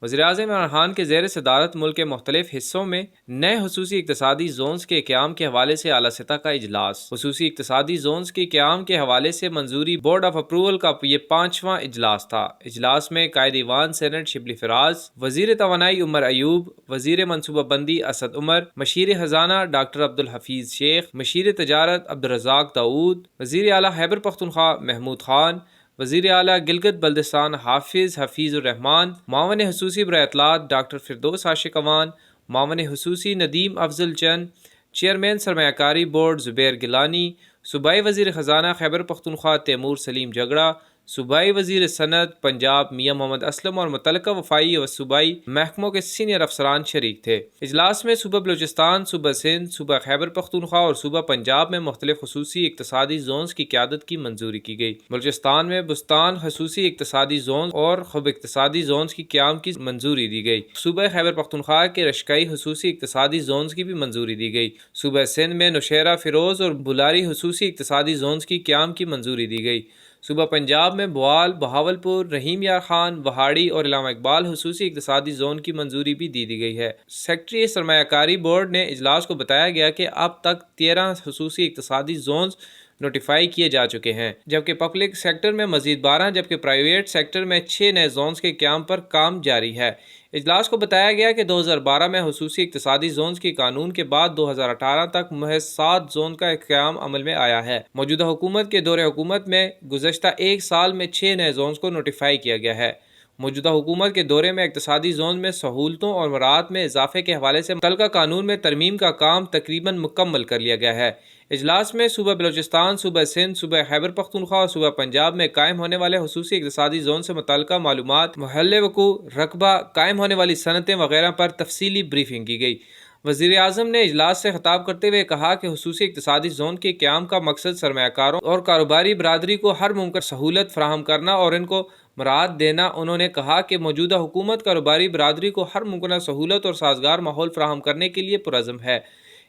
وزیراعظم عمران خان کے زیر صدارت ملک کے مختلف حصوں میں نئے خصوصی اقتصادی زونز کے قیام کے حوالے سے اعلیٰ سطح کا اجلاس۔ خصوصی اقتصادی زونز کے قیام کے حوالے سے منظوری بورڈ آف اپروول کا یہ 5واں اجلاس تھا۔ اجلاس میں قائد ایوان سینٹ شبلی فراز، وزیر توانائی عمر ایوب، وزیر منصوبہ بندی اسد عمر، مشیر خزانہ ڈاکٹر عبدالحفیظ شیخ، مشیر تجارت عبدالرزاق داؤد، وزیر اعلیٰ خیبر پختونخوا محمود خان، وزیر اعلیٰ گلگت بلتستان حافظ حفیظ الرحمان، معاون خصوصی برائے اطلاعات ڈاکٹر فردوس عاشق امان، معاون خصوصی ندیم افضل چند، چیئرمین سرمایہ کاری بورڈ زبیر گیلانی، صوبائی وزیر خزانہ خیبر پختونخوا تیمور سلیم جگڑا، صوبائی وزیر صنعت پنجاب میاں محمد اسلم اور متعلقہ وفائی و صوبائی محکموں کے سینئر افسران شریک تھے۔ اجلاس میں صوبہ بلوچستان، صوبہ سندھ، صوبہ خیبر پختونخوا اور صوبہ پنجاب میں مختلف خصوصی اقتصادی زونز کی قیادت کی منظوری کی گئی۔ بلوچستان میں بستان خصوصی اقتصادی زونز اور خب اقتصادی زونز کی قیام کی منظوری دی گئی۔ صوبہ خیبر پختونخوا کے رشکائی خصوصی اقتصادی زونز کی بھی منظوری دی گئی۔ صوبہ سندھ میں نوشہرہ، فیروز اور بلاری خصوصی اقتصادی زونز کی قیام کی منظوری دی گئی۔ صوبہ پنجاب میں بوال، بہاولپور، رحیم یار خان، وہاڑی اور علامہ اقبال خصوصی اقتصادی زون کی منظوری بھی دی گئی ہے۔ سیکرٹری سرمایہ کاری بورڈ نے اجلاس کو بتایا گیا کہ اب تک 13 خصوصی اقتصادی زونز نوٹیفائی کیے جا چکے ہیں، جبکہ پبلک سیکٹر میں مزید 12 جبکہ پرائیویٹ سیکٹر میں 6 نئے زونز کے قیام پر کام جاری ہے۔ اجلاس کو بتایا گیا کہ 2012 میں خصوصی اقتصادی زونز کے قانون کے بعد 2018 تک محض 7 زون کا قیام عمل میں آیا ہے۔ موجودہ حکومت کے دور حکومت میں گزشتہ ایک سال میں 6 نئے زونز کو نوٹیفائی کیا گیا ہے۔ موجودہ حکومت کے دورے میں اقتصادی زون میں سہولتوں اور مراعات میں اضافے کے حوالے سے متعلقہ قانون میں ترمیم کا کام تقریباً مکمل کر لیا گیا ہے۔ اجلاس میں صوبہ بلوچستان، صوبہ سندھ، صوبہ خیبر پختونخوا اور صوبہ پنجاب میں قائم ہونے والے خصوصی اقتصادی زون سے متعلقہ معلومات، محل وقوع، رقبہ، قائم ہونے والی صنعتیں وغیرہ پر تفصیلی بریفنگ کی گئی۔ وزیر اعظم نے اجلاس سے خطاب کرتے ہوئے کہا کہ خصوصی اقتصادی زون کے قیام کا مقصد سرمایہ کاروں اور کاروباری برادری کو ہر ممکن سہولت فراہم کرنا اور ان کو مراعات دینا۔ انہوں نے کہا کہ موجودہ حکومت کاروباری برادری کو ہر ممکنہ سہولت اور سازگار ماحول فراہم کرنے کے لیے پرعزم ہے۔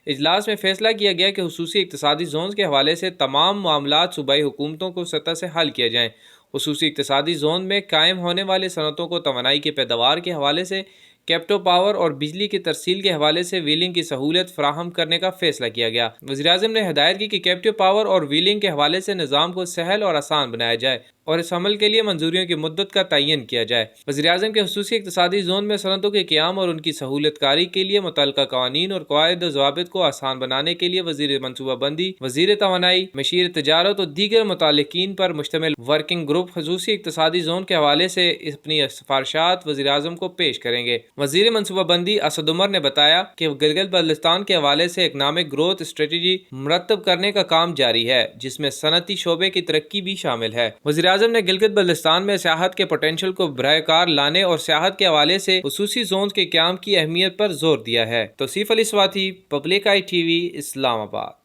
اجلاس میں فیصلہ کیا گیا کہ خصوصی اقتصادی زونز کے حوالے سے تمام معاملات صوبائی حکومتوں کو سطح سے حل کیے جائیں۔ خصوصی اقتصادی زون میں قائم ہونے والے صنعتوں کو توانائی کے پیداوار کے حوالے سے کیپٹو پاور اور بجلی کی ترسیل کے حوالے سے ویلنگ کی سہولت فراہم کرنے کا فیصلہ کیا گیا۔ وزیراعظم نے ہدایت کی کہ کیپٹو پاور اور ویلنگ کے حوالے سے نظام کو سہل اور آسان بنایا جائے اور اس عمل کے لیے منظوریوں کی مدت کا تعین کیا جائے۔ وزیراعظم کے خصوصی اقتصادی زون میں صنعتوں کے قیام اور ان کی سہولت کاری کے لیے متعلقہ قوانین اور قواعد و ضوابط کو آسان بنانے کے لیے وزیر منصوبہ بندی، وزیر توانائی، مشیر تجارت اور دیگر متعلقین پر مشتمل ورکنگ گروپ خصوصی اقتصادی زون کے حوالے سے اپنی سفارشات وزیراعظم کو پیش کریں گے۔ وزیر منصوبہ بندی اسد عمر نے بتایا کہ گلگت بلتستان کے حوالے سے اکنامک گروتھ اسٹریٹجی مرتب کرنے کا کام جاری ہے، جس میں صنعتی شعبے کی ترقی بھی شامل ہے۔ وزیر اعظم نے گلگت بلتستان میں سیاحت کے پوٹینشل کو براہ کار لانے اور سیاحت کے حوالے سے خصوصی زونز کے قیام کی اہمیت پر زور دیا ہے۔ Tauseef Ali Swati, public I TV وی، اسلام آباد۔